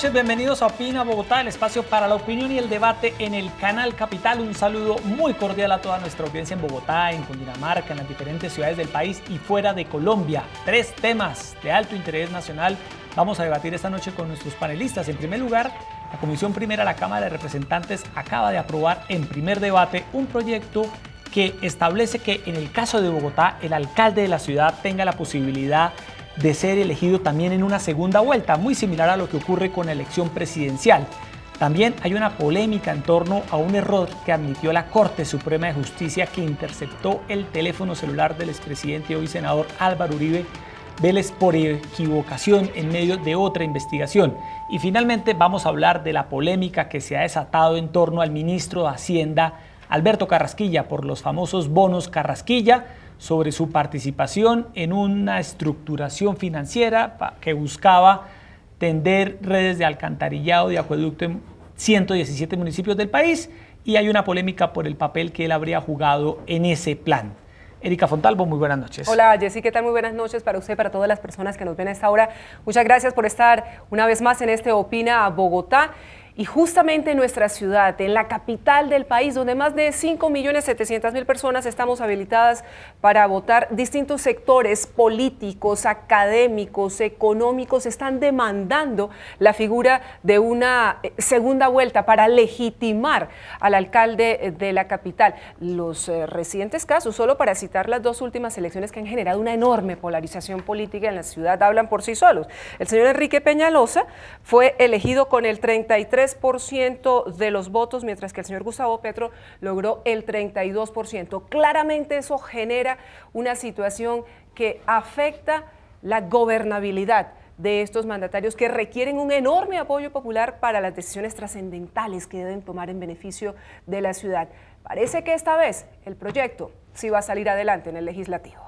noches, bienvenidos a Opina Bogotá, el espacio para la opinión y el debate en el Canal Capital. Un saludo muy cordial a toda nuestra audiencia en Bogotá, en Cundinamarca, en las diferentes ciudades del país y fuera de Colombia. 3 temas de alto interés nacional vamos a debatir esta noche con nuestros panelistas. En primer lugar, la Comisión Primera de la Cámara de Representantes acaba de aprobar en primer debate un proyecto que establece que en el caso de Bogotá, el alcalde de la ciudad tenga la posibilidad de ser elegido también en una segunda vuelta, muy similar a lo que ocurre con la elección presidencial. También hay una polémica en torno a un error que admitió la Corte Suprema de Justicia, que interceptó el teléfono celular del expresidente y hoy senador Álvaro Uribe Vélez por equivocación en medio de otra investigación. Y finalmente vamos a hablar de la polémica que se ha desatado en torno al ministro de Hacienda, Alberto Carrasquilla, por los famosos bonos Carrasquilla, sobre su participación en una estructuración financiera que buscaba tender redes de alcantarillado y acueducto en 117 municipios del país, y hay una polémica por el papel que él habría jugado en ese plan. Erika Fontalvo, muy buenas noches. Hola Jessy, ¿qué tal? Muy buenas noches para usted, para todas las personas que nos ven a esta hora. Muchas gracias por estar una vez más en este Opina Bogotá. Y justamente en nuestra ciudad, en la capital del país, donde más de 5.700.000 personas estamos habilitadas para votar, distintos sectores políticos, académicos, económicos están demandando la figura de una segunda vuelta para legitimar al alcalde de la capital. Los recientes casos, solo para citar las 2 últimas elecciones que han generado una enorme polarización política en la ciudad, hablan por sí solos. El señor Enrique Peñalosa fue elegido con el 33% de los votos, mientras que el señor Gustavo Petro logró el 32%. Claramente eso genera una situación que afecta la gobernabilidad de estos mandatarios, que requieren un enorme apoyo popular para las decisiones trascendentales que deben tomar en beneficio de la ciudad. Parece que esta vez el proyecto sí va a salir adelante en el legislativo.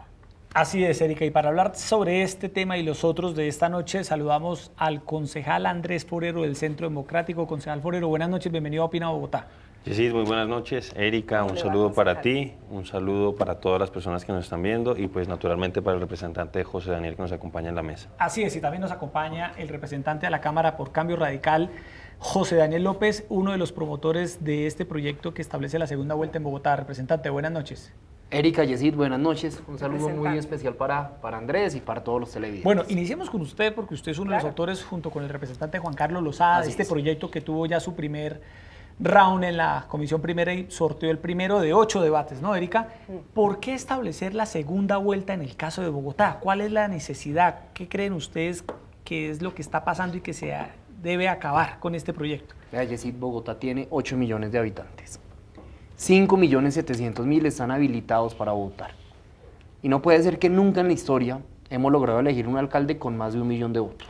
Así es, Erika, y para hablar sobre este tema y los otros de esta noche, saludamos al concejal Andrés Forero del Centro Democrático. Concejal Forero, buenas noches, bienvenido a Opina Bogotá. Sí, muy buenas noches, Erika, un saludo para ti, un saludo para todas las personas que nos están viendo y pues naturalmente para el representante José Daniel que nos acompaña en la mesa. Así es, y también nos acompaña el representante de la Cámara por Cambio Radical, José Daniel López, uno de los promotores de este proyecto que establece la segunda vuelta en Bogotá. Representante, buenas noches. Erika, Yesid, buenas noches. Un saludo muy especial para Andrés y para todos los televidentes. Bueno, iniciemos con usted porque usted es uno de los autores, junto con el representante Juan Carlos Lozada, de este proyecto que tuvo ya su primer round en la Comisión Primera y sorteó el primero de 8 debates, ¿no, Erika? ¿Por qué establecer la segunda vuelta en el caso de Bogotá? ¿Cuál es la necesidad? ¿Qué creen ustedes que es lo que está pasando y que se debe acabar con este proyecto? Vea, Yesid, Bogotá tiene 8 millones de habitantes. 5.700.000 están habilitados para votar. Y no puede ser que nunca en la historia hemos logrado elegir un alcalde con más de 1 millón de votos.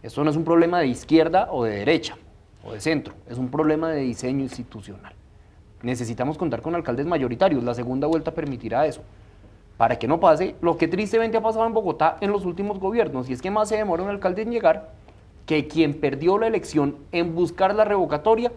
Esto no es un problema de izquierda o de derecha o de centro, es un problema de diseño institucional. Necesitamos contar con alcaldes mayoritarios, la segunda vuelta permitirá eso. Para que no pase lo que tristemente ha pasado en Bogotá en los últimos gobiernos, y es que más se demora un alcalde en llegar que quien perdió la elección en buscar la revocatoria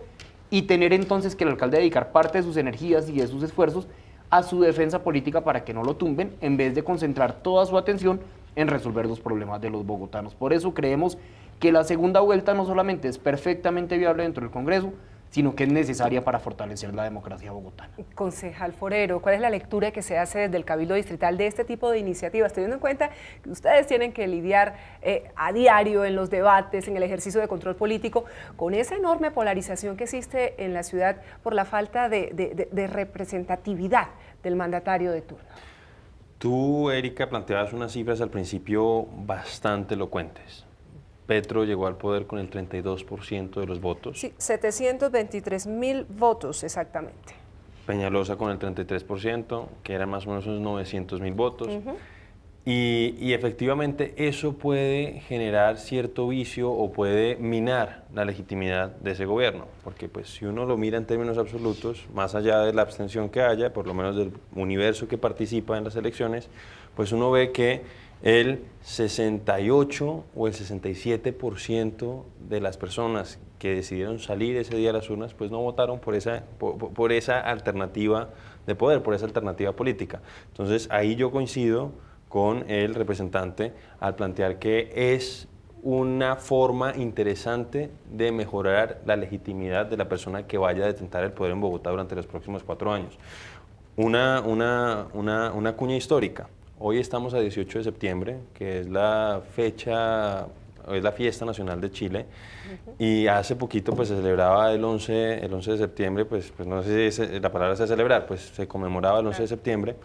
y tener entonces que el alcalde dedicar parte de sus energías y de sus esfuerzos a su defensa política para que no lo tumben, en vez de concentrar toda su atención en resolver los problemas de los bogotanos. Por eso creemos que la segunda vuelta no solamente es perfectamente viable dentro del Congreso, sino que es necesaria para fortalecer la democracia bogotana. Concejal Forero, ¿cuál es la lectura que se hace desde el Cabildo Distrital de este tipo de iniciativas, teniendo en cuenta que ustedes tienen que lidiar a diario en los debates, en el ejercicio de control político, con esa enorme polarización que existe en la ciudad por la falta de representatividad del mandatario de turno? Tú, Erika, planteabas unas cifras al principio bastante elocuentes. Petro llegó al poder con el 32% de los votos. Sí, 723.000 votos exactamente. Peñalosa con el 33%, que eran más o menos unos 900.000 votos. Y efectivamente eso puede generar cierto vicio o puede minar la legitimidad de ese gobierno, porque pues si uno lo mira en términos absolutos, más allá de la abstención que haya, por lo menos del universo que participa en las elecciones, pues uno ve que el 68 o el 67% de las personas que decidieron salir ese día a las urnas, pues no votaron por esa alternativa de poder, por esa alternativa política. Entonces ahí yo coincido con el representante al plantear que es una forma interesante de mejorar la legitimidad de la persona que vaya a detentar el poder en Bogotá durante los próximos 4 años. Una cuña histórica. Hoy estamos a 18 de septiembre, que es la fecha, es la fiesta nacional de Chile, y hace poquito pues se celebraba el 11 de septiembre, pues no sé si la palabra sea celebrar, pues se conmemoraba el 11 de septiembre,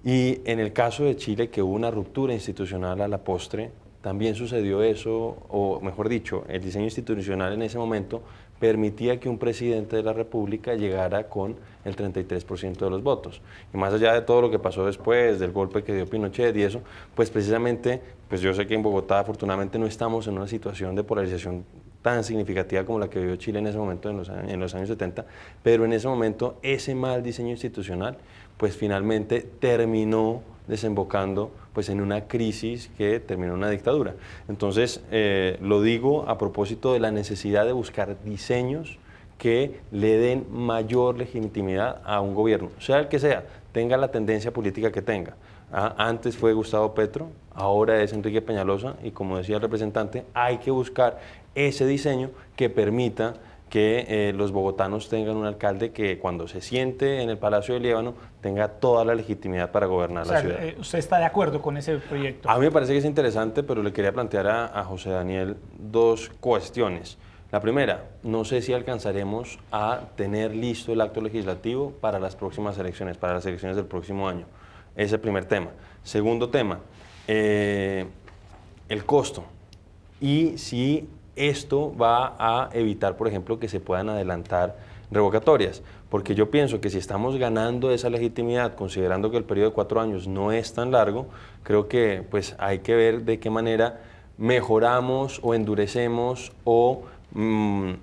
y en el caso de Chile, que hubo una ruptura institucional a la postre, también sucedió eso, o mejor dicho, el diseño institucional en ese momento permitía que un presidente de la República llegara con el 33% de los votos. Y más allá de todo lo que pasó después, del golpe que dio Pinochet y eso, pues precisamente, pues yo sé que en Bogotá afortunadamente no estamos en una situación de polarización tan significativa como la que vivió Chile en ese momento, en los años 70, pero en ese momento ese mal diseño institucional, pues finalmente terminó desembocando pues en una crisis que terminó en una dictadura. Entonces, lo digo a propósito de la necesidad de buscar diseños que le den mayor legitimidad a un gobierno, sea el que sea, tenga la tendencia política que tenga. Antes fue Gustavo Petro, ahora es Enrique Peñalosa, y como decía el representante, hay que buscar ese diseño que permita que los bogotanos tengan un alcalde que cuando se siente en el Palacio de Líbano tenga toda la legitimidad para gobernar la ciudad. ¿Usted está de acuerdo con ese proyecto? A mí me parece que es interesante, pero le quería plantear a José Daniel 2 cuestiones. La primera, no sé si alcanzaremos a tener listo el acto legislativo para las próximas elecciones, para las elecciones del próximo año. Ese es el primer tema. Segundo tema, el costo. Y si esto va a evitar, por ejemplo, que se puedan adelantar revocatorias, porque yo pienso que si estamos ganando esa legitimidad, considerando que el periodo de 4 años no es tan largo, creo que pues hay que ver de qué manera mejoramos o endurecemos o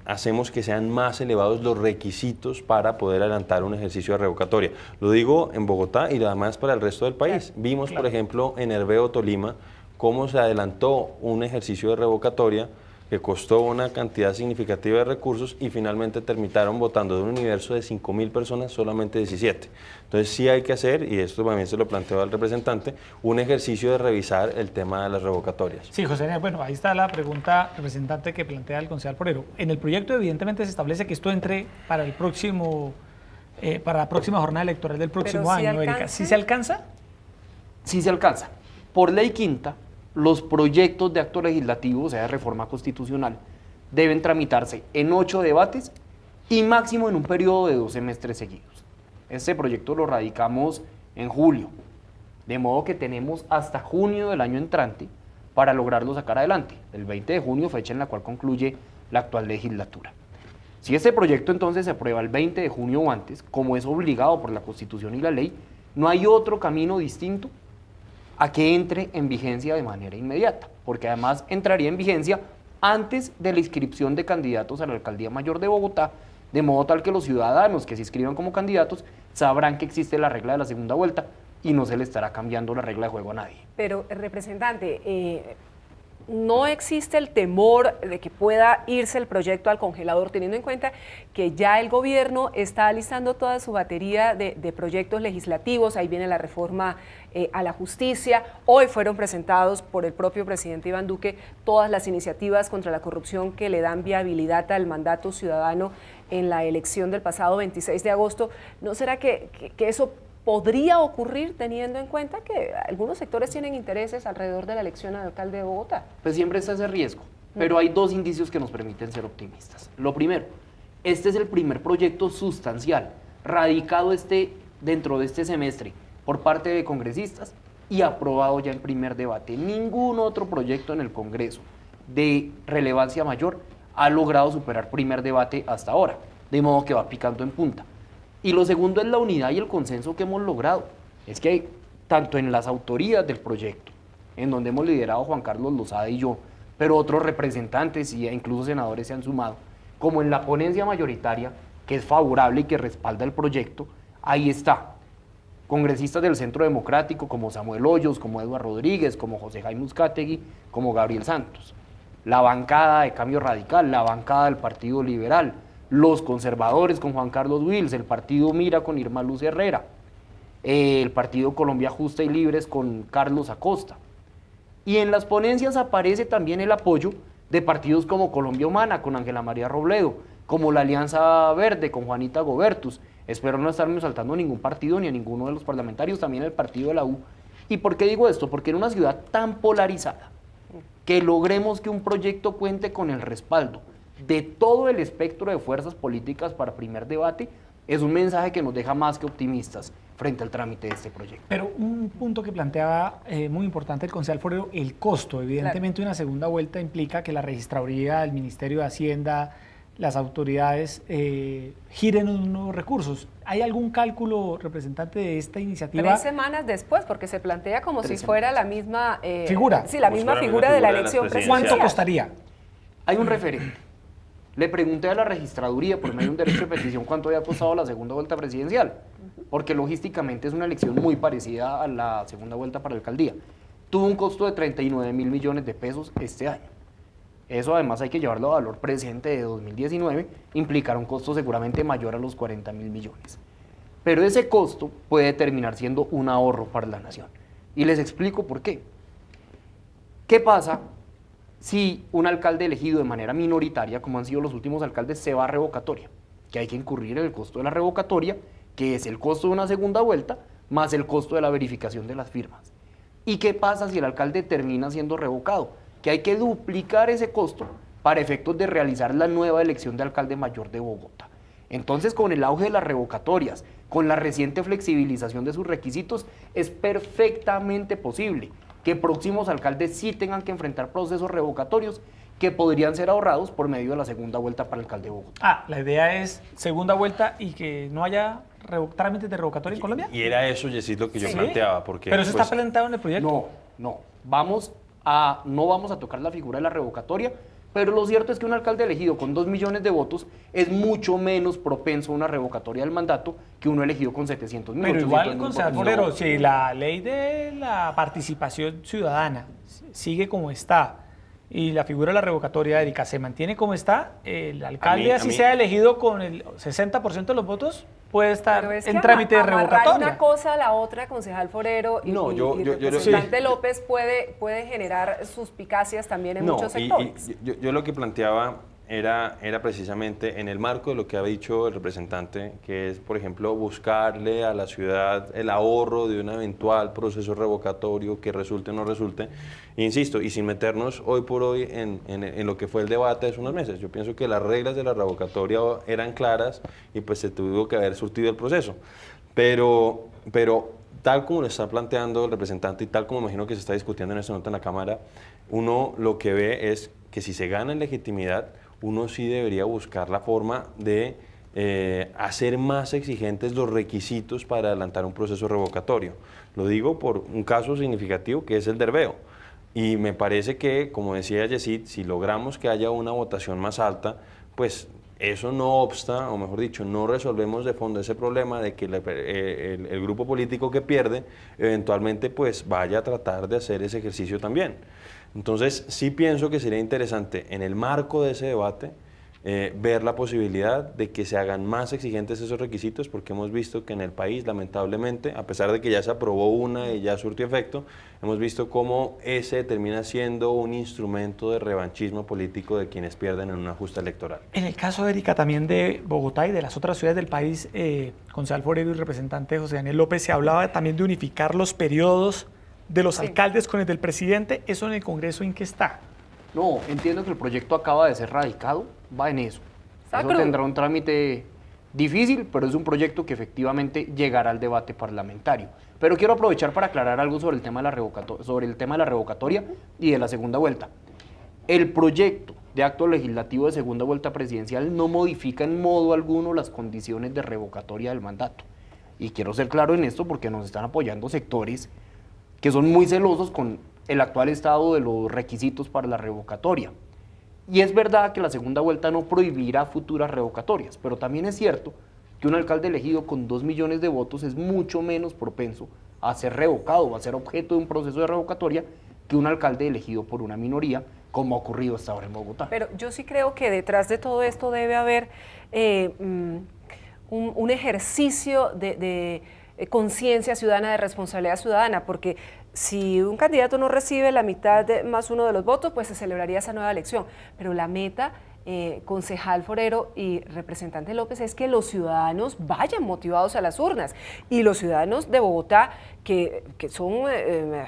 hacemos que sean más elevados los requisitos para poder adelantar un ejercicio de revocatoria. Lo digo en Bogotá y además para el resto del país. Vimos, por ejemplo, en Herveo, Tolima, cómo se adelantó un ejercicio de revocatoria que costó una cantidad significativa de recursos y finalmente terminaron votando de un universo de 5.000 personas solamente 17. Entonces sí hay que hacer, y esto también se lo planteó al representante, un ejercicio de revisar el tema de las revocatorias. Sí, José Daniel, bueno, ahí está la pregunta, representante, que plantea el concejal Forero. En el proyecto evidentemente se establece que esto entre para el próximo, para la próxima jornada electoral del próximo año, Erika. ¿Sí se alcanza? Sí se alcanza. Por ley quinta, los proyectos de acto legislativo, o sea, de reforma constitucional, deben tramitarse en 8 debates y máximo en un periodo de 2 semestres seguidos. Este proyecto lo radicamos en julio, de modo que tenemos hasta junio del año entrante para lograrlo sacar adelante, el 20 de junio, fecha en la cual concluye la actual legislatura. Si este proyecto entonces se aprueba el 20 de junio o antes, como es obligado por la Constitución y la ley, no hay otro camino distinto a que entre en vigencia de manera inmediata, porque además entraría en vigencia antes de la inscripción de candidatos a la Alcaldía Mayor de Bogotá, de modo tal que los ciudadanos que se inscriban como candidatos sabrán que existe la regla de la segunda vuelta y no se le estará cambiando la regla de juego a nadie. Pero, representante, no existe el temor de que pueda irse el proyecto al congelador, teniendo en cuenta que ya el gobierno está alistando toda su batería de proyectos legislativos. Ahí viene la reforma a la justicia. Hoy fueron presentados por el propio presidente Iván Duque todas las iniciativas contra la corrupción que le dan viabilidad al mandato ciudadano en la elección del pasado 26 de agosto. ¿No será que eso podría ocurrir teniendo en cuenta que algunos sectores tienen intereses alrededor de la elección al alcalde de Bogotá? Pues siempre está ese riesgo, pero hay 2 indicios que nos permiten ser optimistas. Lo primero, este es el primer proyecto sustancial radicado dentro de este semestre por parte de congresistas y aprobado ya en primer debate. Ningún otro proyecto en el Congreso de relevancia mayor ha logrado superar primer debate hasta ahora, de modo que va picando en punta. Y lo segundo es la unidad y el consenso que hemos logrado. Es que hay, tanto en las autorías del proyecto, en donde hemos liderado Juan Carlos Lozada y yo, pero otros representantes e incluso senadores se han sumado, como en la ponencia mayoritaria, que es favorable y que respalda el proyecto, ahí está. Congresistas del Centro Democrático como Samuel Hoyos, como Eduardo Rodríguez, como José Jaime Uzcategui, como Gabriel Santos. La bancada de Cambio Radical, la bancada del Partido Liberal, los conservadores con Juan Carlos Wills, el Partido Mira con Irma Luz Herrera, el Partido Colombia Justa y Libres con Carlos Acosta. Y en las ponencias aparece también el apoyo de partidos como Colombia Humana, con Ángela María Robledo, como la Alianza Verde, con Juanita Gobertus. Espero no estarme saltando a ningún partido ni a ninguno de los parlamentarios, también el partido de la U. ¿Y por qué digo esto? Porque en una ciudad tan polarizada, que logremos que un proyecto cuente con el respaldo de todo el espectro de fuerzas políticas para primer debate, es un mensaje que nos deja más que optimistas frente al trámite de este proyecto. Pero un punto que planteaba muy importante el concejal Forero, el costo. Evidentemente, claro, una segunda vuelta implica que la registraduría, el Ministerio de Hacienda, las autoridades giren unos recursos. ¿Hay algún cálculo, representante de esta iniciativa? 3 semanas después, porque se plantea como si fuera la misma figura. Sí, la misma figura de la elección presidencial. ¿Cuánto costaría? Hay un referente. Le pregunté a la registraduría por medio de un derecho de petición cuánto había costado la segunda vuelta presidencial, porque logísticamente es una elección muy parecida a la segunda vuelta para la alcaldía. Tuvo un costo de 39.000 millones de pesos este año. Eso además hay que llevarlo a valor presente de 2019, implicará un costo seguramente mayor a los 40.000 millones. Pero ese costo puede terminar siendo un ahorro para la nación. Y les explico por qué. ¿Qué pasa si un alcalde elegido de manera minoritaria, como han sido los últimos alcaldes, se va a revocatoria? Que hay que incurrir en el costo de la revocatoria, que es el costo de una segunda vuelta, más el costo de la verificación de las firmas. ¿Y qué pasa si el alcalde termina siendo revocado? Que hay que duplicar ese costo para efectos de realizar la nueva elección de alcalde mayor de Bogotá. Entonces, con el auge de las revocatorias, con la reciente flexibilización de sus requisitos, es perfectamente posible que próximos alcaldes sí tengan que enfrentar procesos revocatorios que podrían ser ahorrados por medio de la segunda vuelta para el alcalde de Bogotá. La idea es segunda vuelta y que no haya trámites de revocatoria en Colombia. Y era eso, Yesid, lo que yo planteaba. Porque, ¿pero eso está planteado en el proyecto? No. No vamos a tocar la figura de la revocatoria, pero lo cierto es que un alcalde elegido con 2 millones de votos es mucho menos propenso a una revocatoria del mandato que uno elegido con 700.000. Pero igual, concejal Forero, si la ley de la participación ciudadana sigue como está y la figura de la revocatoria, Erika, se mantiene como está, el alcalde, así sea elegido con el 60% de los votos, puede estar en trámite de revocatoria. Una cosa a la otra, concejal Forero, y representante López puede generar suspicacias también en muchos sectores. Yo lo que planteaba era precisamente en el marco de lo que ha dicho el representante, que es, por ejemplo, buscarle a la ciudad el ahorro de un eventual proceso revocatorio que resulte o no resulte. Insisto, y sin meternos hoy por hoy en lo que fue el debate de hace unos meses. Yo pienso que las reglas de la revocatoria eran claras y pues se tuvo que haber surtido el proceso. Pero tal como lo está planteando el representante y tal como imagino que se está discutiendo en esta nota en la Cámara, uno lo que ve es que si se gana en legitimidad, uno sí debería buscar la forma de hacer más exigentes los requisitos para adelantar un proceso revocatorio. Lo digo por un caso significativo que es el de Herbeo. Y me parece que, como decía Yesid, si logramos que haya una votación más alta, pues eso no obsta, o mejor dicho, no resolvemos de fondo ese problema de que el grupo político que pierde eventualmente pues vaya a tratar de hacer ese ejercicio también. Entonces sí pienso que sería interesante en el marco de ese debate ver la posibilidad de que se hagan más exigentes esos requisitos, porque hemos visto que en el país, lamentablemente, a pesar de que ya se aprobó una y ya surtió efecto, hemos visto cómo ese termina siendo un instrumento de revanchismo político de quienes pierden en una justa electoral. En el caso, Erika, también de Bogotá y de las otras ciudades del país, concejal Forero y representante José Daniel López, se hablaba también de unificar los periodos de los alcaldes con el del presidente. ¿Eso en el Congreso en qué está? No, entiendo que el proyecto acaba de ser radicado, va en eso. Eso tendrá un trámite difícil, pero es un proyecto que efectivamente llegará al debate parlamentario. Pero quiero aprovechar para aclarar algo sobre el tema de la revocatoria y de la segunda vuelta. El proyecto de acto legislativo de segunda vuelta presidencial no modifica en modo alguno las condiciones de revocatoria del mandato. Y quiero ser claro en esto porque nos están apoyando sectores que son muy celosos con el actual estado de los requisitos para la revocatoria. Y es verdad que la segunda vuelta no prohibirá futuras revocatorias, pero también es cierto que un alcalde elegido con 2 millones de votos es mucho menos propenso a ser revocado o a ser objeto de un proceso de revocatoria que un alcalde elegido por una minoría, como ha ocurrido hasta ahora en Bogotá. Pero yo sí creo que detrás de todo esto debe haber un ejercicio de conciencia ciudadana, de responsabilidad ciudadana, porque si un candidato no recibe la mitad más uno de los votos, pues se celebraría esa nueva elección. Pero la meta, concejal Forero y representante López, es que los ciudadanos vayan motivados a las urnas. Y los ciudadanos de Bogotá, que son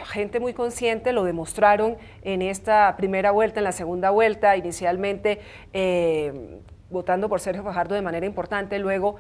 gente muy consciente, lo demostraron en esta primera vuelta, en la segunda vuelta, inicialmente votando por Sergio Fajardo de manera importante, luego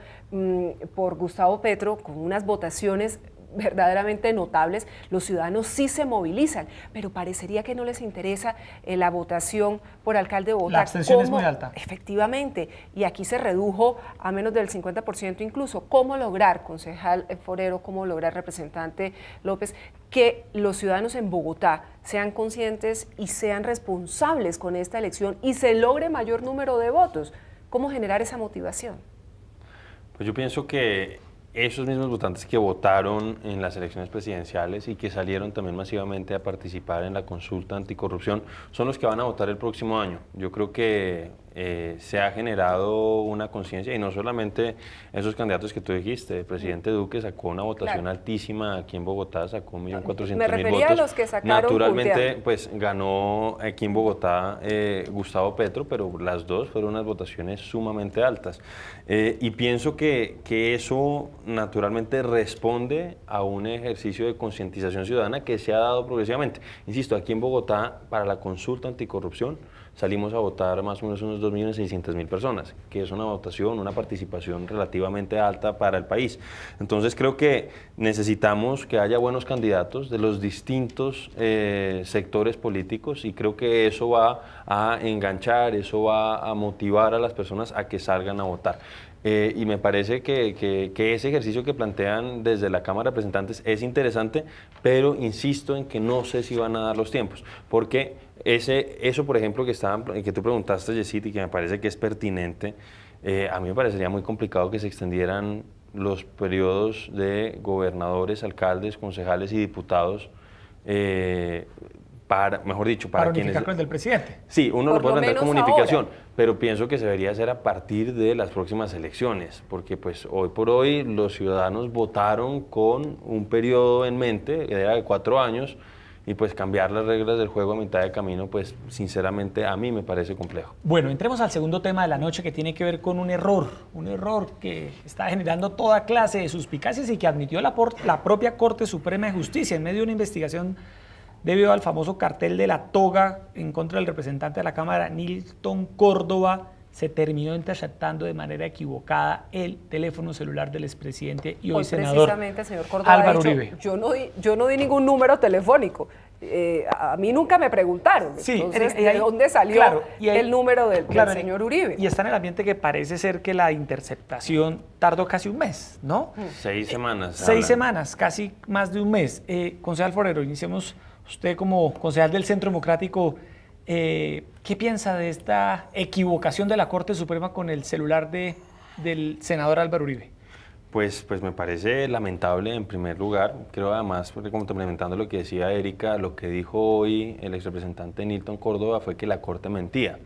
por Gustavo Petro, con unas votaciones verdaderamente notables. Los ciudadanos sí se movilizan, pero parecería que no les interesa la votación por alcalde de Bogotá. La abstención es muy alta. Efectivamente, y aquí se redujo a menos del 50% incluso. ¿Cómo lograr, concejal Forero, cómo lograr, representante López, que los ciudadanos en Bogotá sean conscientes y sean responsables con esta elección y se logre mayor número de votos? ¿Cómo generar esa motivación? Pues yo pienso que esos mismos votantes que votaron en las elecciones presidenciales y que salieron también masivamente a participar en la consulta anticorrupción son los que van a votar el próximo año. Yo creo que se ha generado una conciencia, y no solamente esos candidatos que tú dijiste. El presidente Duque sacó una votación altísima aquí en Bogotá, sacó 1.400.000 Me refería votos. a los que sacaron Naturalmente, punteando. pues ganó aquí en Bogotá Gustavo Petro, pero las dos fueron unas votaciones sumamente altas. Y pienso que eso naturalmente responde a un ejercicio de concientización ciudadana que se ha dado progresivamente. Insisto, aquí en Bogotá, para la consulta anticorrupción, salimos a votar más o menos unos 2.600.000 personas, que es una votación, una participación relativamente alta para el país. Entonces creo que necesitamos que haya buenos candidatos de los distintos sectores políticos, y creo que eso va a enganchar, eso va a motivar a las personas a que salgan a votar. Y me parece que ese ejercicio que plantean desde la Cámara de Representantes es interesante, pero insisto en que no sé si van a dar los tiempos, porque eso, por ejemplo, que tú preguntaste, Yesit, y que me parece que es pertinente, a mí me parecería muy complicado que se extendieran los periodos de gobernadores, alcaldes, concejales y diputados mejor dicho, para unificar con el del presidente. Sí, uno lo puede plantear como unificación, ahora, pero pienso que se debería hacer a partir de las próximas elecciones, porque pues hoy por hoy los ciudadanos votaron con un periodo en mente, era de 4 años, y pues cambiar las reglas del juego a mitad de camino, pues sinceramente a mí me parece complejo. Bueno, entremos al segundo tema de la noche, que tiene que ver con un error que está generando toda clase de suspicacias y que admitió la propia Corte Suprema de Justicia en medio de una investigación debido al famoso cartel de la toga en contra del representante de la Cámara, Nilton Córdoba. Se terminó interceptando de manera equivocada el teléfono celular del expresidente y hoy senador precisamente, señor Córdoba, Álvaro ha dicho, Uribe. Yo no di ningún número telefónico. A mí nunca me preguntaron. Sí, entonces, ¿de dónde salió el número del señor Uribe? Y está en el ambiente que parece ser que la interceptación tardó casi un mes, ¿no? 6 semanas. 6 semanas, casi más de un mes. Concejal Forero, iniciemos usted como concejal del Centro Democrático. ¿Qué piensa de esta equivocación de la Corte Suprema con el celular del senador Álvaro Uribe? Pues me parece lamentable en primer lugar. Creo además, complementando lo que decía Erika, lo que dijo hoy el exrepresentante Nilton Córdoba fue que la Corte mentía.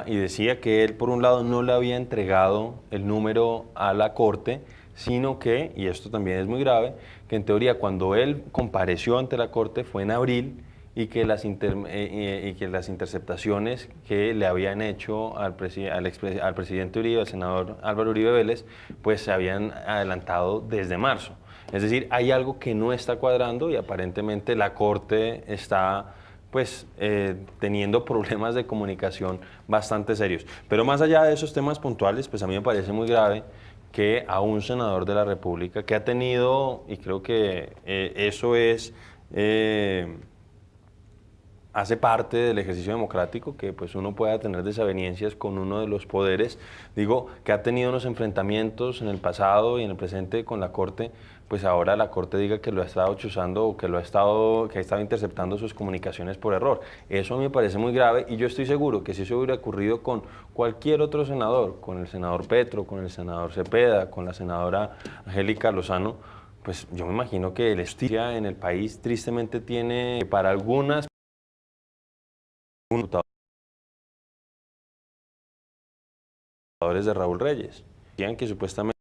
Y decía que él, por un lado, no le había entregado el número a la Corte, sino que, y esto también es muy grave, que en teoría cuando él compareció ante la Corte fue en abril, y que las interceptaciones que le habían hecho al presidente Uribe, al senador Álvaro Uribe Vélez, pues se habían adelantado desde marzo. Es decir, hay algo que no está cuadrando y aparentemente la Corte está pues teniendo problemas de comunicación bastante serios. Pero más allá de esos temas puntuales, pues a mí me parece muy grave que a un senador de la República que ha tenido, y creo que eso es... hace parte del ejercicio democrático, que pues uno pueda tener desavenencias con uno de los poderes, digo, que ha tenido unos enfrentamientos en el pasado y en el presente con la Corte, pues ahora la Corte diga que lo ha estado chuzando o que ha estado interceptando sus comunicaciones por error. Eso a mí me parece muy grave, y yo estoy seguro que si eso hubiera ocurrido con cualquier otro senador, con el senador Petro, con el senador Cepeda, con la senadora Angélica Lozano, pues yo me imagino que la justicia en el país tristemente tiene para algunas de Raúl Reyes, decían que supuestamente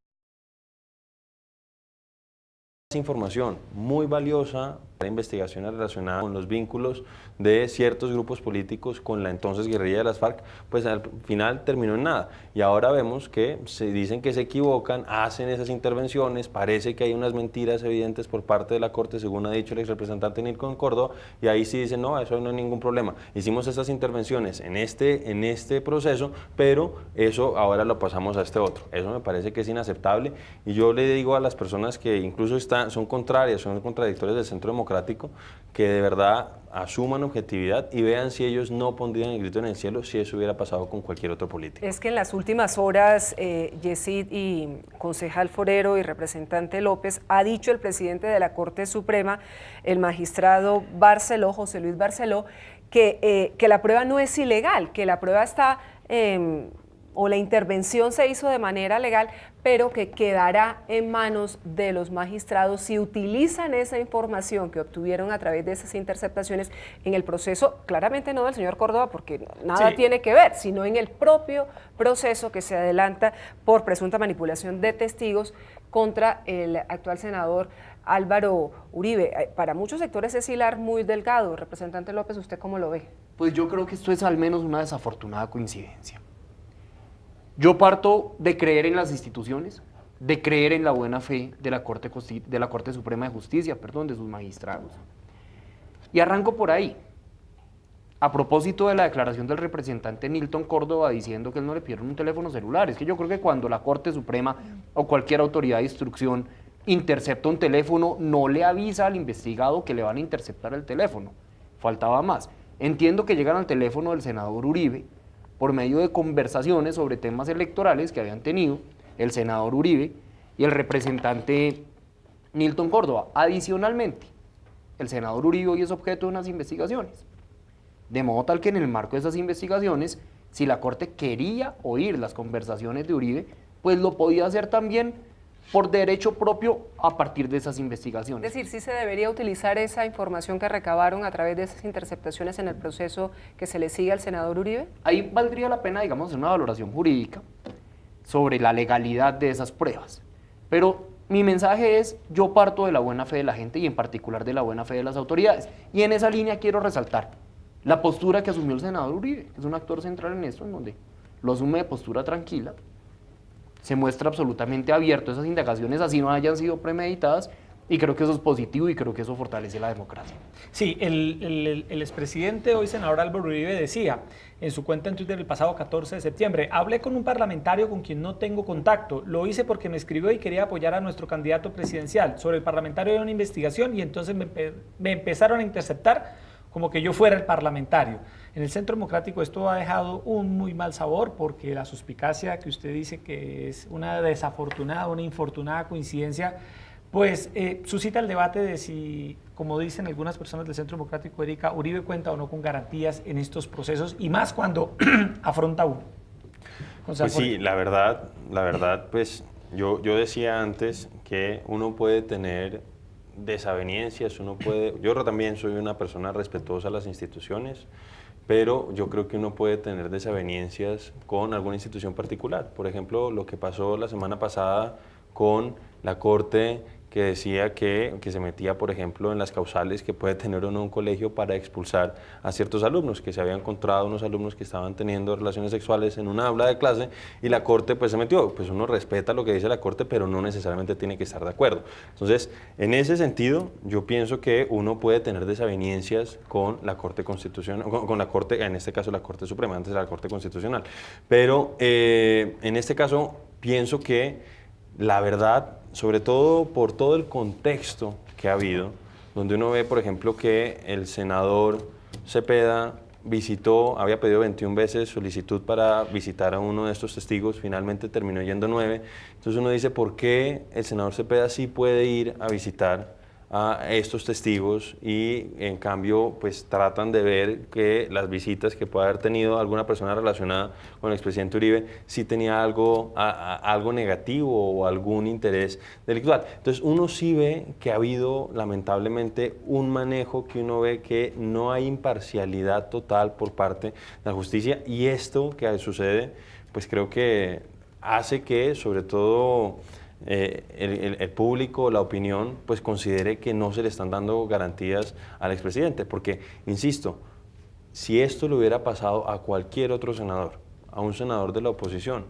esa información muy valiosa investigaciones relacionadas con los vínculos de ciertos grupos políticos con la entonces guerrilla de las FARC, pues al final terminó en nada. Y ahora vemos que se dicen que se equivocan, hacen esas intervenciones, parece que hay unas mentiras evidentes por parte de la Corte, según ha dicho el exrepresentante Nilton Córdoba, y ahí sí dicen, no, eso no hay ningún problema. Hicimos estas intervenciones en este proceso, pero eso ahora lo pasamos a este otro. Eso me parece que es inaceptable, y yo le digo a las personas que incluso son contrarias, son contradictorias del Centro Democrático, que de verdad asuman objetividad y vean si ellos no pondrían el grito en el cielo si eso hubiera pasado con cualquier otro político. Es que en las últimas horas, Yesid y concejal Forero y representante López, ha dicho el presidente de la Corte Suprema, el magistrado Barceló, José Luis Barceló, que la prueba no es ilegal, que la prueba está, o la intervención se hizo de manera legal, pero que quedará en manos de los magistrados si utilizan esa información que obtuvieron a través de esas interceptaciones en el proceso, claramente no del señor Córdoba, porque nada tiene que ver, sino en el propio proceso que se adelanta por presunta manipulación de testigos contra el actual senador Álvaro Uribe. Para muchos sectores es hilar muy delgado. Representante López, ¿usted cómo lo ve? Pues yo creo que esto es al menos una desafortunada coincidencia. Yo parto de creer en las instituciones, de creer en la buena fe de la Corte Suprema de Justicia, de sus magistrados. Y arranco por ahí. A propósito de la declaración del representante Nilton Córdoba diciendo que él no le pidieron un teléfono celular, es que yo creo que cuando la Corte Suprema o cualquier autoridad de instrucción intercepta un teléfono, no le avisa al investigado que le van a interceptar el teléfono. Faltaba más. Entiendo que llegan al teléfono del senador Uribe por medio de conversaciones sobre temas electorales que habían tenido el senador Uribe y el representante Nilton Córdoba. Adicionalmente, el senador Uribe hoy es objeto de unas investigaciones. De modo tal que en el marco de esas investigaciones, si la Corte quería oír las conversaciones de Uribe, pues lo podía hacer también por derecho propio a partir de esas investigaciones. Es decir, sí se debería utilizar esa información que recabaron a través de esas interceptaciones en el proceso que se le sigue al senador Uribe. Ahí valdría la pena, digamos, hacer una valoración jurídica sobre la legalidad de esas pruebas. Pero mi mensaje es, yo parto de la buena fe de la gente y en particular de la buena fe de las autoridades. Y en esa línea quiero resaltar la postura que asumió el senador Uribe, que es un actor central en esto, en donde lo asume de postura tranquila, se muestra absolutamente abierto a esas indagaciones, así no hayan sido premeditadas, y creo que eso es positivo y creo que eso fortalece la democracia. Sí, el expresidente, hoy senador Álvaro Uribe, decía en su cuenta en Twitter el pasado 14 de septiembre, hablé con un parlamentario con quien no tengo contacto, lo hice porque me escribió y quería apoyar a nuestro candidato presidencial. Sobre el parlamentario de una investigación y entonces me empezaron a interceptar como que yo fuera el parlamentario. En el Centro Democrático esto ha dejado un muy mal sabor porque la suspicacia que usted dice que es una desafortunada, una infortunada coincidencia, pues suscita el debate de si, como dicen algunas personas del Centro Democrático, Erika, Uribe cuenta o no con garantías en estos procesos y más cuando afronta uno. Pues sí, la verdad, pues yo decía antes que uno puede tener desavenencias, yo también soy una persona respetuosa a las instituciones, pero yo creo que uno puede tener desavenencias con alguna institución particular. Por ejemplo, lo que pasó la semana pasada con la Corte, que decía que se metía, por ejemplo, en las causales que puede tener o no un colegio para expulsar a ciertos alumnos, que se había encontrado unos alumnos que estaban teniendo relaciones sexuales en una aula de clase y la Corte pues se metió. Pues uno respeta lo que dice la Corte, pero no necesariamente tiene que estar de acuerdo. Entonces, en ese sentido, yo pienso que uno puede tener desavenencias con la Corte Constitucional, con la Corte, en este caso la Corte Suprema, antes de la Corte Constitucional. Pero en este caso, pienso que la verdad, sobre todo por todo el contexto que ha habido, donde uno ve, por ejemplo, que el senador Cepeda había pedido 21 veces solicitud para visitar a uno de estos testigos, finalmente terminó yendo 9. Entonces uno dice, ¿por qué el senador Cepeda sí puede ir a visitar a estos testigos y en cambio pues tratan de ver que las visitas que pueda haber tenido alguna persona relacionada con el expresidente Uribe sí tenía algo negativo o algún interés delictual? Entonces uno sí ve que ha habido lamentablemente un manejo que uno ve que no hay imparcialidad total por parte de la justicia, y esto que sucede pues creo que hace que sobre todo el público, la opinión, pues considere que no se le están dando garantías al expresidente. Porque, insisto, si esto le hubiera pasado a cualquier otro senador, a un senador de la oposición,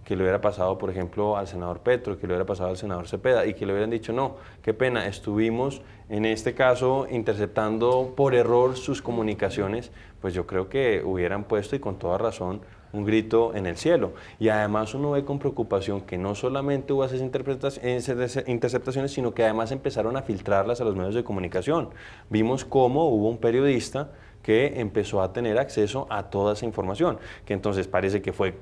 que le hubiera pasado, por ejemplo, al senador Petro, que le hubiera pasado al senador Cepeda, y que le hubieran dicho, no, qué pena, estuvimos en este caso interceptando por error sus comunicaciones, pues yo creo que hubieran puesto, y con toda razón, un grito en el cielo. Y además uno ve con preocupación que no solamente hubo esas interceptaciones, sino que además empezaron a filtrarlas a los medios de comunicación. Vimos cómo hubo un periodista que empezó a tener acceso a toda esa información, que entonces parece que fue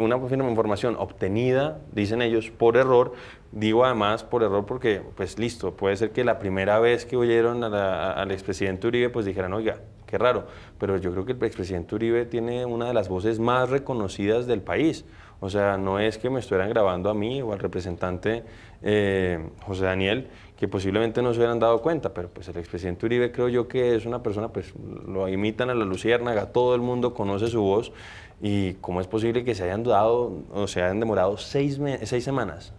una información obtenida, dicen ellos, por error. Digo además por error porque, pues listo, puede ser que la primera vez que oyeron al expresidente Uribe, pues dijeran, oiga, qué raro, pero yo creo que el expresidente Uribe tiene una de las voces más reconocidas del país. O sea, no es que me estuvieran grabando a mí o al representante José Daniel, que posiblemente no se hubieran dado cuenta, pero pues el expresidente Uribe creo yo que es una persona, pues lo imitan a la luciérnaga, todo el mundo conoce su voz, y cómo es posible que se hayan dado o se hayan demorado 6 semanas,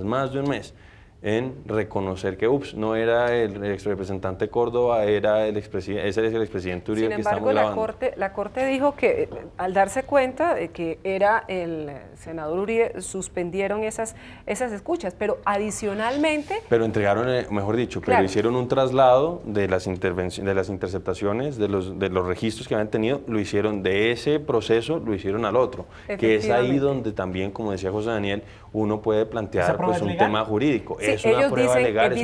más de un mes, en reconocer que, no era el exrepresentante Córdoba, era ese es el expresidente Uribe. Sin embargo, la corte dijo que al darse cuenta de que era el senador Uribe, suspendieron esas escuchas, pero adicionalmente... Pero entregaron, mejor dicho, claro, pero hicieron un traslado de las interceptaciones, de los registros que habían tenido, lo hicieron de ese proceso, lo hicieron al otro, que es ahí donde también, como decía José Daniel, uno puede plantear pues, un tema jurídico. Sí, es una prueba legal, es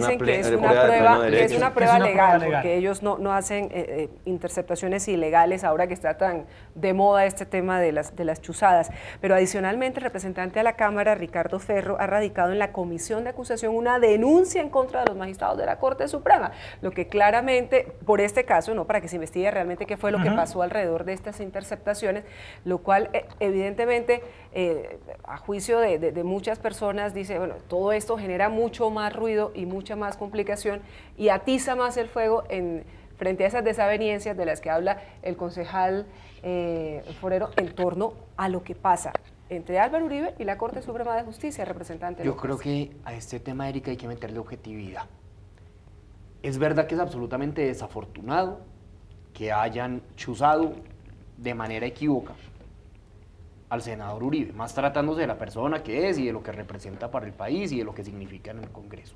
una prueba legal, porque ellos no hacen interceptaciones ilegales ahora que está tan de moda este tema de las chuzadas. Pero adicionalmente el representante a la Cámara, Ricardo Ferro, ha radicado en la comisión de acusación una denuncia en contra de los magistrados de la Corte Suprema, lo que claramente, por este caso, no para que se investigue realmente qué fue lo que pasó alrededor de estas interceptaciones, lo cual evidentemente a juicio de muchas personas dice, bueno, todo esto genera mucho más ruido y mucha más complicación y atiza más el fuego frente a esas desavenencias de las que habla el concejal Forero en torno a lo que pasa entre Álvaro Uribe y la Corte Suprema de Justicia, representante. Yo creo que a este tema, Erika, hay que meterle objetividad. Es verdad que es absolutamente desafortunado que hayan chuzado de manera equívoca al senador Uribe, más tratándose de la persona que es y de lo que representa para el país y de lo que significa en el Congreso.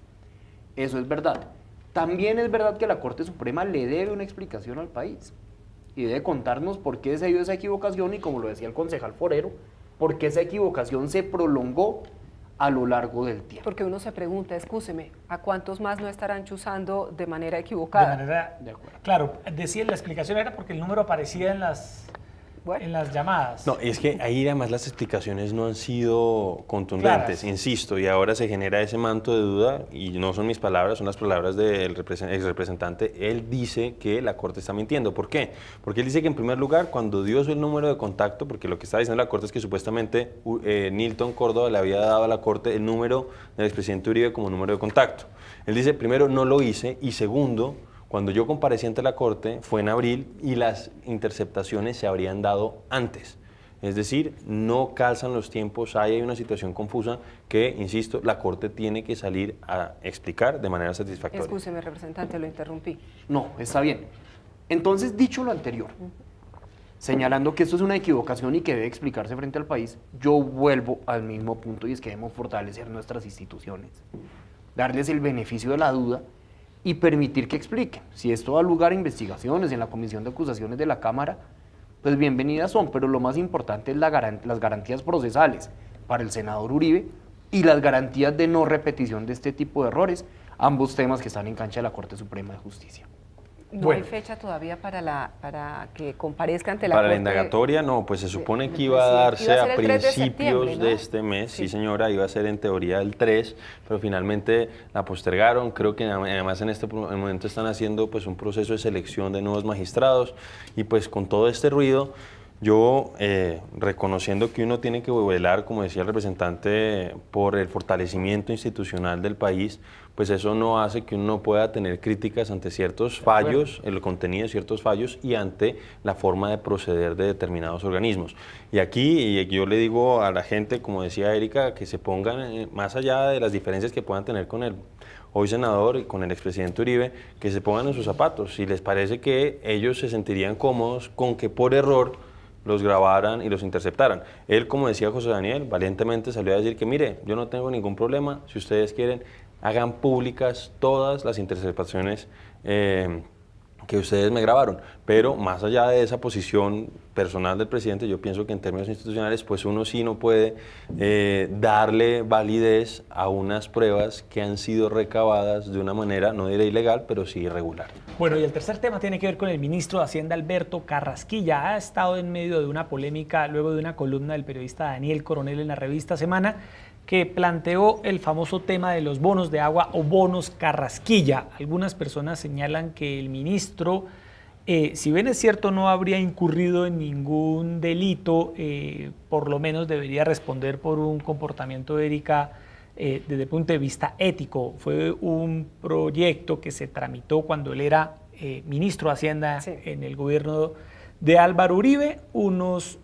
Eso es verdad. También es verdad que la Corte Suprema le debe una explicación al país y debe contarnos por qué se dio esa equivocación y, como lo decía el concejal Forero, por qué esa equivocación se prolongó a lo largo del tiempo. Porque uno se pregunta, excúseme, ¿a cuántos más no estarán chuzando de manera equivocada? De acuerdo. Claro, decía, la explicación era porque el número aparecía en las llamadas. No, es que ahí además las explicaciones no han sido contundentes, insisto, y ahora se genera ese manto de duda, y no son mis palabras, son las palabras del exrepresentante. Él dice que la Corte está mintiendo. ¿Por qué? Porque él dice que, en primer lugar, cuando dio el número de contacto, porque lo que está diciendo la Corte es que supuestamente Nilton Córdoba le había dado a la Corte el número del expresidente Uribe como número de contacto. Él dice, primero, no lo hice, y segundo, cuando yo comparecí ante la Corte fue en abril y las interceptaciones se habrían dado antes. Es decir, no calzan los tiempos, hay una situación confusa que, insisto, la Corte tiene que salir a explicar de manera satisfactoria. Excúseme, representante, lo interrumpí. No, está bien. Entonces, dicho lo anterior, señalando que esto es una equivocación y que debe explicarse frente al país, yo vuelvo al mismo punto, y es que debemos fortalecer nuestras instituciones, darles el beneficio de la duda y permitir que expliquen. Si esto da lugar a investigaciones en la Comisión de Acusaciones de la Cámara, pues bienvenidas son, pero lo más importante es las garantías procesales para el senador Uribe y las garantías de no repetición de este tipo de errores, ambos temas que están en cancha de la Corte Suprema de Justicia. ¿No hay fecha todavía para que comparezca ante la Corte? Para la indagatoria, no, pues se supone que iba a darse a principios de este mes, sí señora, iba a ser en teoría el 3, pero finalmente la postergaron. Creo que además en este momento están haciendo pues un proceso de selección de nuevos magistrados, y pues con todo este ruido, Yo, reconociendo que uno tiene que velar, como decía el representante, por el fortalecimiento institucional del país, pues eso no hace que uno no pueda tener críticas ante ciertos fallos, el contenido de ciertos fallos y ante la forma de proceder de determinados organismos. Y aquí yo le digo a la gente, como decía Erika, que se pongan, más allá de las diferencias que puedan tener con el hoy senador y con el expresidente Uribe, que se pongan en sus zapatos. Si les parece que ellos se sentirían cómodos con que por error los grabaran y los interceptaran. Él, como decía José Daniel, valientemente salió a decir que mire, yo no tengo ningún problema, si ustedes quieren, hagan públicas todas las interceptaciones que ustedes me grabaron, pero más allá de esa posición personal del presidente, yo pienso que en términos institucionales, pues uno sí no puede darle validez a unas pruebas que han sido recabadas de una manera, no diré ilegal, pero sí irregular. Bueno, y el tercer tema tiene que ver con el ministro de Hacienda, Alberto Carrasquilla. Ha estado en medio de una polémica luego de una columna del periodista Daniel Coronel en la revista Semana, que planteó el famoso tema de los bonos de agua o bonos Carrasquilla. Algunas personas señalan que el ministro, si bien es cierto no habría incurrido en ningún delito, por lo menos debería responder por un comportamiento, Erika, desde el punto de vista ético. Fue un proyecto que se tramitó cuando él era ministro de Hacienda en el gobierno de Álvaro Uribe, unos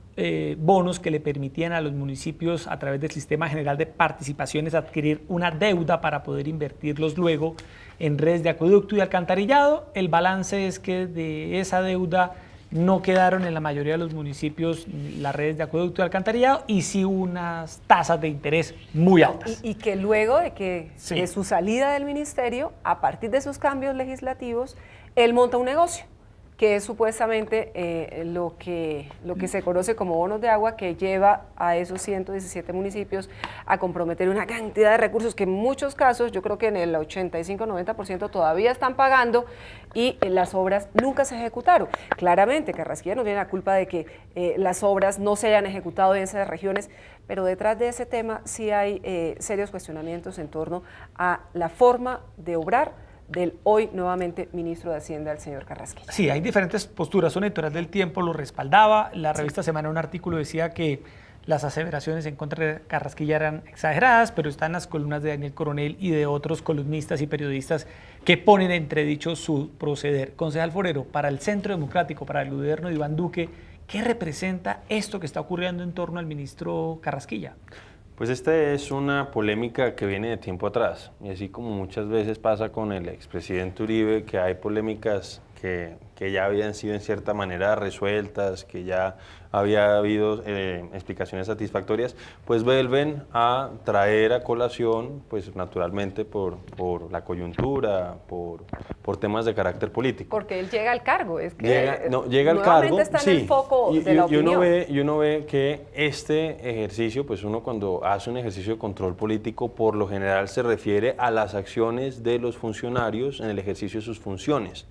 bonos que le permitían a los municipios a través del Sistema General de Participaciones adquirir una deuda para poder invertirlos luego en redes de acueducto y alcantarillado. El balance es que de esa deuda no quedaron en la mayoría de los municipios las redes de acueducto y alcantarillado y sí unas tasas de interés muy altas. Y que luego de su salida del ministerio, a partir de esos cambios legislativos, él monta un negocio, que es supuestamente lo que se conoce como bonos de agua, que lleva a esos 117 municipios a comprometer una cantidad de recursos que en muchos casos, yo creo que en el 85-90% todavía están pagando y las obras nunca se ejecutaron. Claramente, Carrasquilla no tiene la culpa de que las obras no se hayan ejecutado en esas regiones, pero detrás de ese tema sí hay serios cuestionamientos en torno a la forma de obrar del hoy nuevamente ministro de Hacienda, el señor Carrasquilla. Sí, hay diferentes posturas. Una editorial del Tiempo lo respaldaba, la revista Semana, un artículo decía que las aseveraciones en contra de Carrasquilla eran exageradas, pero están las columnas de Daniel Coronel y de otros columnistas y periodistas que ponen en entredicho su proceder. Concejal Forero, para el Centro Democrático, para el gobierno de Iván Duque, ¿qué representa esto que está ocurriendo en torno al ministro Carrasquilla? Pues esta es una polémica que viene de tiempo atrás, y así como muchas veces pasa con el expresidente Uribe, que hay polémicas que ya habían sido en cierta manera resueltas, que ya había habido explicaciones satisfactorias, pues vuelven a traer a colación, pues naturalmente por la coyuntura, por temas de carácter político. Porque él llega al cargo, es que llega al cargo, está en el foco de la opinión. Y uno ve que este ejercicio, pues uno cuando hace un ejercicio de control político, por lo general se refiere a las acciones de los funcionarios en el ejercicio de sus funciones.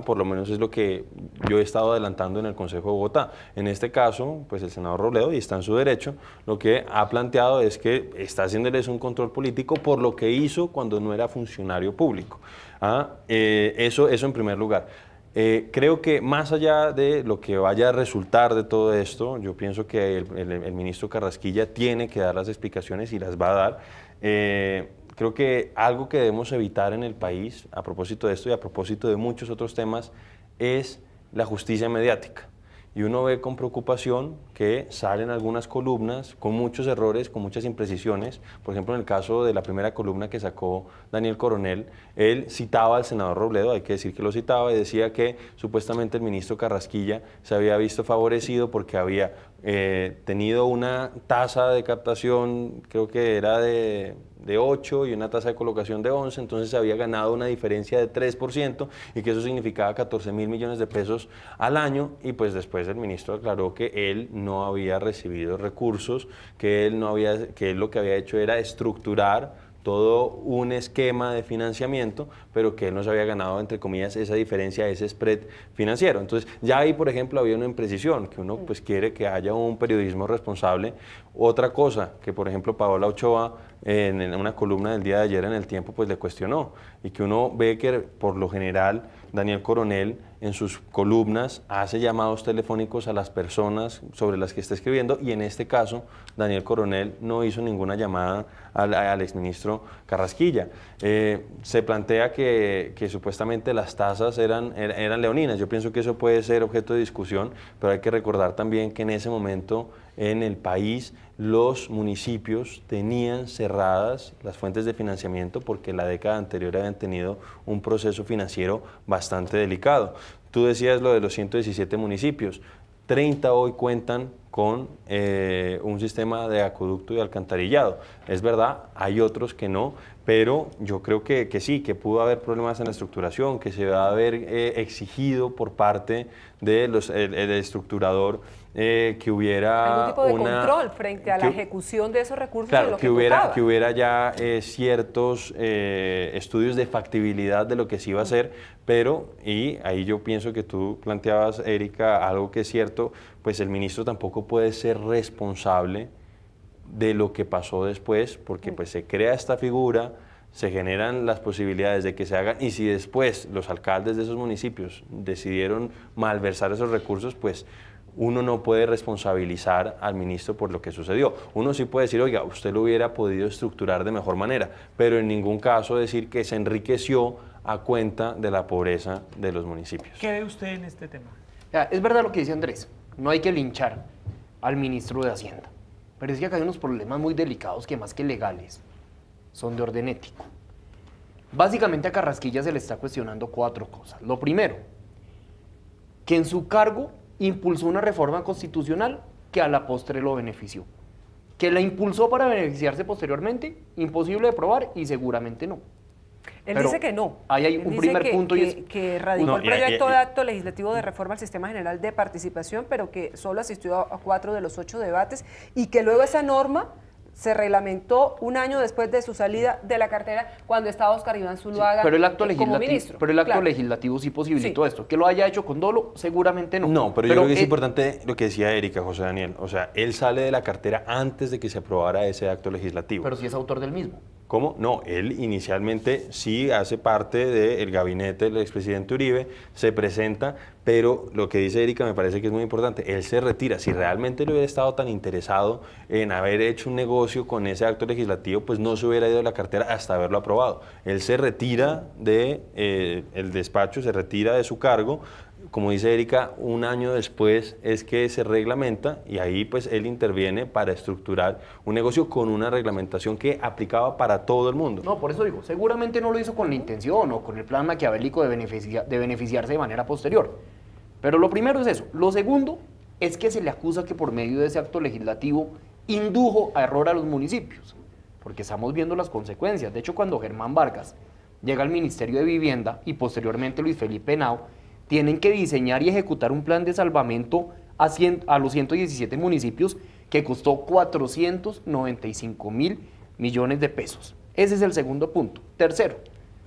Por lo menos es lo que yo he estado adelantando en el Consejo de Bogotá. En este caso, pues el senador Robledo, y está en su derecho, lo que ha planteado es que está haciéndoles un control político por lo que hizo cuando no era funcionario público. Eso en primer lugar. Creo que más allá de lo que vaya a resultar de todo esto, yo pienso que el ministro Carrasquilla tiene que dar las explicaciones y las va a dar. Creo que algo que debemos evitar en el país, a propósito de esto y a propósito de muchos otros temas, es la justicia mediática. Y uno ve con preocupación que salen algunas columnas con muchos errores, con muchas imprecisiones. Por ejemplo, en el caso de la primera columna que sacó Daniel Coronel, él citaba al senador Robledo, hay que decir que lo citaba, y decía que supuestamente el ministro Carrasquilla se había visto favorecido porque había tenido una tasa de captación, creo que era de 8 y una tasa de colocación de 11, entonces se había ganado una diferencia de 3% y que eso significaba 14.000 millones de pesos al año, y pues después el ministro aclaró que él no había recibido recursos, que él lo que había hecho era estructurar todo un esquema de financiamiento, pero que él no se había ganado, entre comillas, esa diferencia, ese spread financiero. Entonces, ya ahí, por ejemplo, había una imprecisión, que uno pues quiere que haya un periodismo responsable. Otra cosa, que por ejemplo Paola Ochoa en una columna del día de ayer en El Tiempo, pues le cuestionó, y que uno ve que por lo general Daniel Coronel en sus columnas hace llamados telefónicos a las personas sobre las que está escribiendo, y en este caso Daniel Coronel no hizo ninguna llamada al exministro Carrasquilla. Se plantea que supuestamente las tasas eran leoninas. Yo pienso que eso puede ser objeto de discusión, pero hay que recordar también que en ese momento en el país los municipios tenían cerradas las fuentes de financiamiento porque la década anterior habían tenido un proceso financiero bastante delicado. Tú decías lo de los 117 municipios, 30 hoy cuentan con un sistema de acueducto y alcantarillado. Es verdad, hay otros que no, pero yo creo que sí, que pudo haber problemas en la estructuración, que se va a haber exigido por parte del estructurador que hubiera algún tipo de control frente a la ejecución de esos recursos. Claro, que hubiera ya ciertos estudios de factibilidad de lo que se iba a hacer, pero, y ahí yo pienso que tú planteabas, Erika, algo que es cierto, pues el ministro tampoco puede ser responsable de lo que pasó después, porque pues se crea esta figura, se generan las posibilidades de que se hagan, y si después los alcaldes de esos municipios decidieron malversar esos recursos, pues uno no puede responsabilizar al ministro por lo que sucedió. Uno sí puede decir, oiga, usted lo hubiera podido estructurar de mejor manera, pero en ningún caso decir que se enriqueció a cuenta de la pobreza de los municipios. ¿Qué ve usted en este tema? Es verdad lo que dice Andrés, no hay que linchar al ministro de Hacienda, pero es que acá hay unos problemas muy delicados que más que legales son de orden ético. Básicamente a Carrasquilla se le está cuestionando 4 cosas. Lo primero, que en su cargo impulsó una reforma constitucional que a la postre lo benefició. Que la impulsó para beneficiarse posteriormente, imposible de probar y seguramente no. Él Pero dice que no. ahí hay un primer punto y es... que radicó el proyecto de acto legislativo de reforma al Sistema General de Participación, pero que solo asistió a 4 de los 8 debates, y que luego esa norma se reglamentó un año después de su salida de la cartera, cuando estaba Oscar Iván Zuluaga pero el acto como ministro. Pero el acto legislativo sí posibilitó esto. Que lo haya hecho con dolo, seguramente no. No, pero yo creo que es importante lo que decía Erika, José Daniel. O sea, él sale de la cartera antes de que se aprobara ese acto legislativo. Pero sí es autor del mismo. ¿Cómo? No, él inicialmente sí hace parte del gabinete del expresidente Uribe, se presenta, pero lo que dice Erika me parece que es muy importante, él se retira. Si realmente le hubiera estado tan interesado en haber hecho un negocio con ese acto legislativo, pues no se hubiera ido de la cartera hasta haberlo aprobado. Él se retira del despacho, se retira de su cargo. Como dice Erika, un año después es que se reglamenta, y ahí pues él interviene para estructurar un negocio con una reglamentación que aplicaba para todo el mundo. No, por eso digo, seguramente no lo hizo con la intención o con el plan maquiavélico de beneficiarse de manera posterior. Pero lo primero es eso. Lo segundo es que se le acusa que por medio de ese acto legislativo indujo a error a los municipios, porque estamos viendo las consecuencias. De hecho, cuando Germán Vargas llega al Ministerio de Vivienda y posteriormente Luis Felipe Henao, tienen que diseñar y ejecutar un plan de salvamento a los 117 municipios que costó 495.000 millones de pesos. Ese es el segundo punto. Tercero,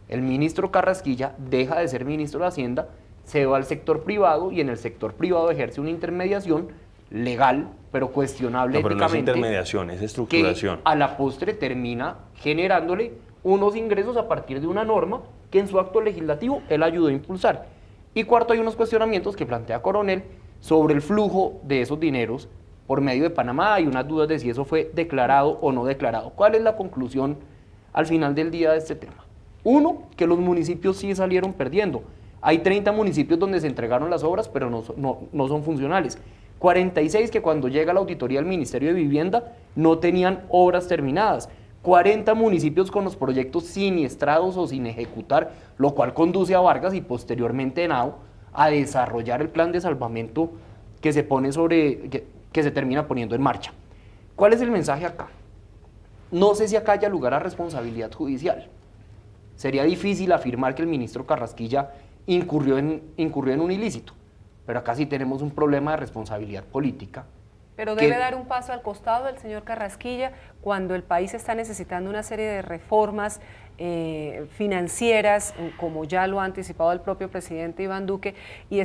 el ministro Carrasquilla deja de ser ministro de Hacienda, se va al sector privado y en el sector privado ejerce una intermediación legal, pero cuestionable éticamente. No es intermediación, es estructuración. Que a la postre termina generándole unos ingresos a partir de una norma que en su acto legislativo él ayudó a impulsar. Y cuarto, hay unos cuestionamientos que plantea Coronel sobre el flujo de esos dineros por medio de Panamá. Hay unas dudas de si eso fue declarado o no declarado. ¿Cuál es la conclusión al final del día de este tema? Uno, que los municipios sí salieron perdiendo. Hay 30 municipios donde se entregaron las obras, pero no son funcionales. 46 que cuando llega la auditoría del Ministerio de Vivienda no tenían obras terminadas. 40 municipios con los proyectos siniestrados o sin ejecutar, lo cual conduce a Vargas y posteriormente a Henao a desarrollar el plan de salvamento que se termina poniendo en marcha. ¿Cuál es el mensaje acá? No sé si acá haya lugar a responsabilidad judicial. Sería difícil afirmar que el ministro Carrasquilla incurrió en un ilícito, pero acá sí tenemos un problema de responsabilidad política. Pero debe dar un paso al costado el señor Carrasquilla cuando el país está necesitando una serie de reformas financieras, como ya lo ha anticipado el propio presidente Iván Duque, y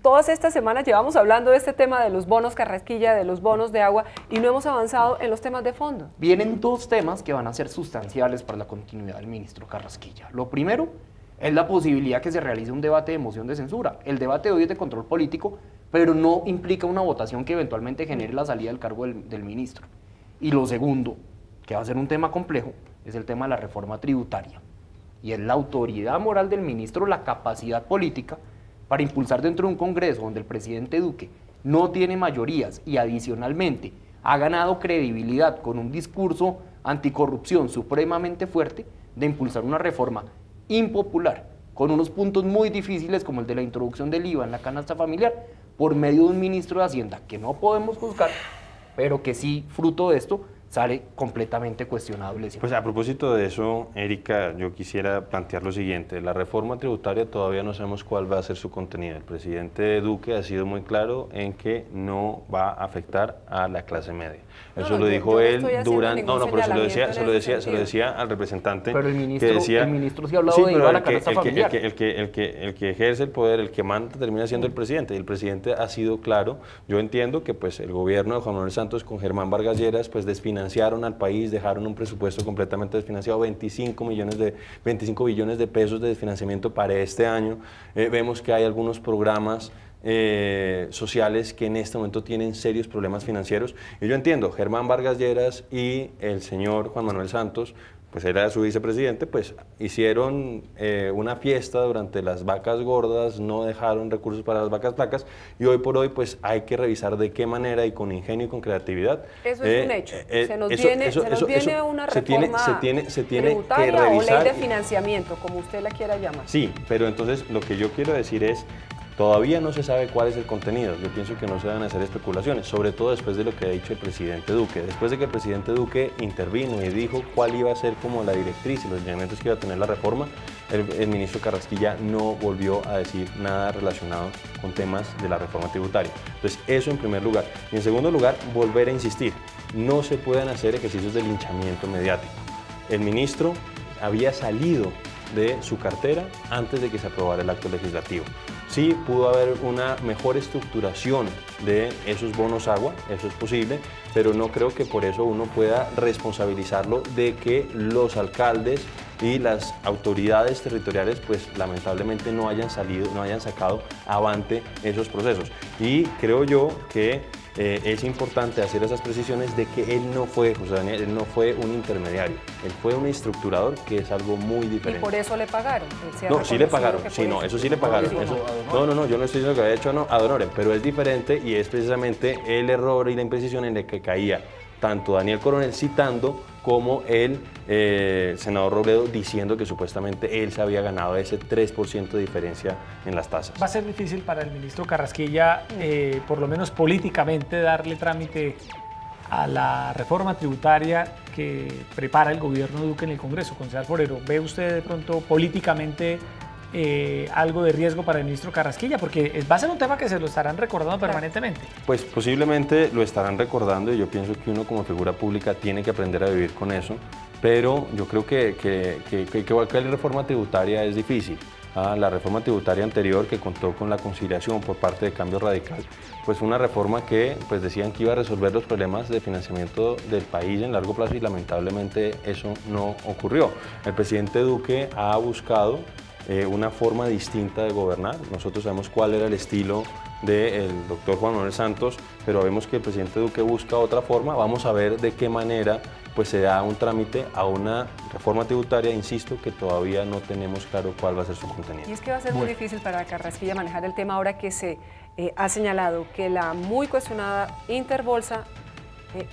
todas estas semanas llevamos hablando de este tema de los bonos Carrasquilla, de los bonos de agua, y no hemos avanzado en los temas de fondo. Vienen dos temas que van a ser sustanciales para la continuidad del ministro Carrasquilla. Lo primero es la posibilidad que se realice un debate de moción de censura. El debate de hoy es de control político, pero no implica una votación que eventualmente genere la salida del cargo del ministro. Y lo segundo, que va a ser un tema complejo, es el tema de la reforma tributaria. Y es la autoridad moral del ministro, la capacidad política para impulsar dentro de un Congreso donde el presidente Duque no tiene mayorías y adicionalmente ha ganado credibilidad con un discurso anticorrupción supremamente fuerte, de impulsar una reforma impopular con unos puntos muy difíciles como el de la introducción del IVA en la canasta familiar por medio de un ministro de Hacienda que no podemos juzgar, pero que sí, fruto de esto, sale completamente cuestionable. Pues a propósito de eso, Erika, yo quisiera plantear lo siguiente. La reforma tributaria todavía no sabemos cuál va a ser su contenido. El presidente Duque ha sido muy claro en que no va a afectar a la clase media. Eso lo dijo él durante... No, pero se lo decía al representante. Pero el ministro, que decía, el ministro sí ha hablado de IVA a la canasta familiar. El que ejerce el poder, el que manda, termina siendo el presidente. Y el presidente ha sido claro. Yo entiendo que pues el gobierno de Juan Manuel Santos con Germán Vargas Lleras pues desfinanciaron al país, dejaron un presupuesto completamente desfinanciado, 25 billones de pesos de desfinanciamiento para este año. Vemos que hay algunos programas sociales que en este momento tienen serios problemas financieros. Y yo entiendo, Germán Vargas Lleras y el señor Juan Manuel Santos, pues era su vicepresidente, pues hicieron una fiesta durante las vacas gordas, no dejaron recursos para las vacas flacas, y hoy por hoy pues hay que revisar de qué manera y con ingenio y con creatividad. Eso es un hecho. Se nos viene una reforma tributaria que revisar, o ley de financiamiento, como usted la quiera llamar. Sí, pero entonces lo que yo quiero decir es, todavía no se sabe cuál es el contenido. Yo pienso que no se deben hacer especulaciones, sobre todo después de lo que ha dicho el presidente Duque. Después de que el presidente Duque intervino y dijo cuál iba a ser como la directriz y los lineamientos que iba a tener la reforma, el ministro Carrasquilla no volvió a decir nada relacionado con temas de la reforma tributaria. Entonces, eso en primer lugar. Y en segundo lugar, volver a insistir, no se pueden hacer ejercicios de linchamiento mediático. El ministro había salido de su cartera antes de que se aprobara el acto legislativo. Sí pudo haber una mejor estructuración de esos bonos agua, eso es posible, pero no creo que por eso uno pueda responsabilizarlo de que los alcaldes y las autoridades territoriales pues lamentablemente no hayan sacado avante esos procesos. Y creo yo que es importante hacer esas precisiones de que él no fue, José Daniel, él no fue un intermediario, él fue un estructurador, que es algo muy diferente. ¿Y por eso le pagaron? No, sí le pagaron, sí, no, eso sí le pagaron. No, yo no estoy diciendo que había hecho ad honorem, pero es diferente y es precisamente el error y la imprecisión en el que caía tanto Daniel Coronel citando como el senador Robledo diciendo que supuestamente él se había ganado ese 3% de diferencia en las tasas. Va a ser difícil para el ministro Carrasquilla, por lo menos políticamente, darle trámite a la reforma tributaria que prepara el gobierno Duque en el Congreso. Concejal Forero, ¿ve usted de pronto políticamente algo de riesgo para el ministro Carrasquilla? Porque va a ser un tema que se lo estarán recordando permanentemente. Pues posiblemente lo estarán recordando y yo pienso que uno como figura pública tiene que aprender a vivir con eso, pero yo creo que cualquier reforma tributaria es difícil. La reforma tributaria anterior, que contó con la conciliación por parte de Cambio Radical, pues fue una reforma que pues decían que iba a resolver los problemas de financiamiento del país en largo plazo y lamentablemente eso no ocurrió. El presidente Duque ha buscado una forma distinta de gobernar. Nosotros sabemos cuál era el estilo del doctor Juan Manuel Santos, pero vemos que el presidente Duque busca otra forma. Vamos a ver de qué manera pues se da un trámite a una reforma tributaria, insisto, que todavía no tenemos claro cuál va a ser su contenido. Y es que va a ser muy difícil para Carrasquilla manejar el tema ahora que se ha señalado que la muy cuestionada Interbolsa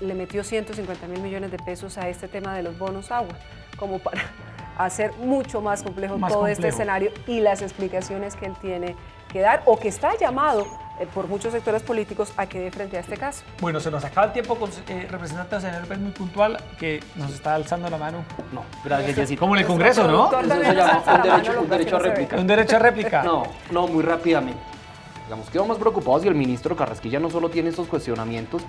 le metió 150.000 millones de pesos a este tema de los bonos agua, como para hacer mucho más complejo este escenario y las explicaciones que él tiene que dar o que está llamado por muchos sectores políticos a que dé frente a este caso. Bueno, se nos acaba el tiempo con representante Sener es muy puntual, que nos está alzando la mano. No, gracias, Jessy. Como en el Congreso, ¿no? Eso se llama un derecho a réplica. Un derecho a réplica. No, muy rápidamente. Digamos, quedamos preocupados y el ministro Carrasquilla no solo tiene estos cuestionamientos,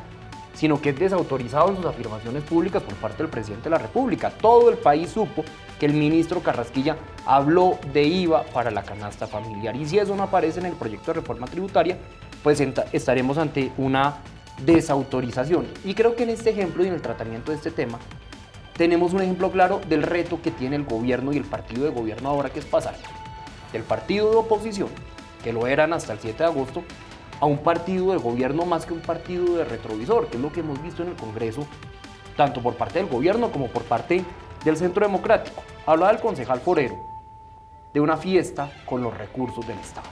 sino que es desautorizado en sus afirmaciones públicas por parte del presidente de la República. Todo el país supo que el ministro Carrasquilla habló de IVA para la canasta familiar, y si eso no aparece en el proyecto de reforma tributaria, pues estaremos ante una desautorización. Y creo que en este ejemplo y en el tratamiento de este tema tenemos un ejemplo claro del reto que tiene el gobierno y el partido de gobierno ahora, que es pasar del partido de oposición, que lo eran hasta el 7 de agosto, a un partido de gobierno más que un partido de retrovisor, que es lo que hemos visto en el Congreso, tanto por parte del gobierno como por parte del Centro Democrático. Hablaba el concejal Forero de una fiesta con los recursos del Estado.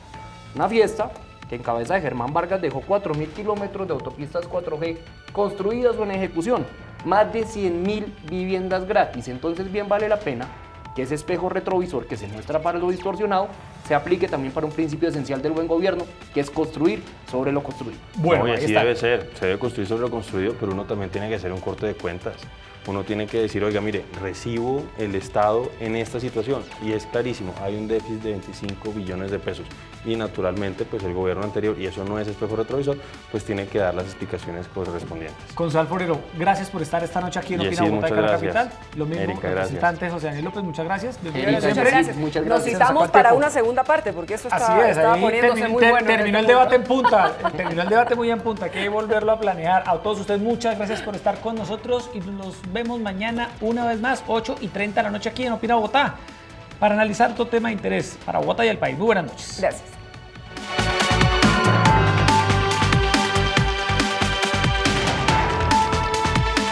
Una fiesta que en cabeza de Germán Vargas dejó 4.000 kilómetros de autopistas 4G construidas o en ejecución, más de 100.000 viviendas gratis. Entonces bien vale la pena que ese espejo retrovisor que se muestra para lo distorsionado se aplique también para un principio esencial del buen gobierno, que es construir sobre lo construido. Bueno, y ahí así está. debe ser, se debe construir sobre lo construido, pero uno también tiene que hacer un corte de cuentas. Uno tiene que decir, oiga, mire, recibo el Estado en esta situación, y es clarísimo, hay un déficit de 25 billones de pesos, y naturalmente pues el gobierno anterior, y eso no es espejo retrovisor, pues tiene que dar las explicaciones correspondientes. Concejal Forero, gracias por estar esta noche aquí en Yesid, Opina Bogotá y muchas Canal gracias. Capital. Lo mismo, Erika, representante José Daniel López, muchas gracias. Erika, Muchas Siempre. gracias. muchas Nos gracias. citamos Sacar para tiempo. una segunda parte, porque esto Así es, estaba ahí poniéndose muy bueno. terminó el desde debate en punto. punta, terminó el debate muy en punta, hay que volverlo a planear. A todos ustedes muchas gracias por estar con nosotros y nos vemos mañana una vez más, 8:30 de la noche aquí en Opina Bogotá, para analizar todo tema de interés para Bogotá y el país. Muy buenas noches. Gracias.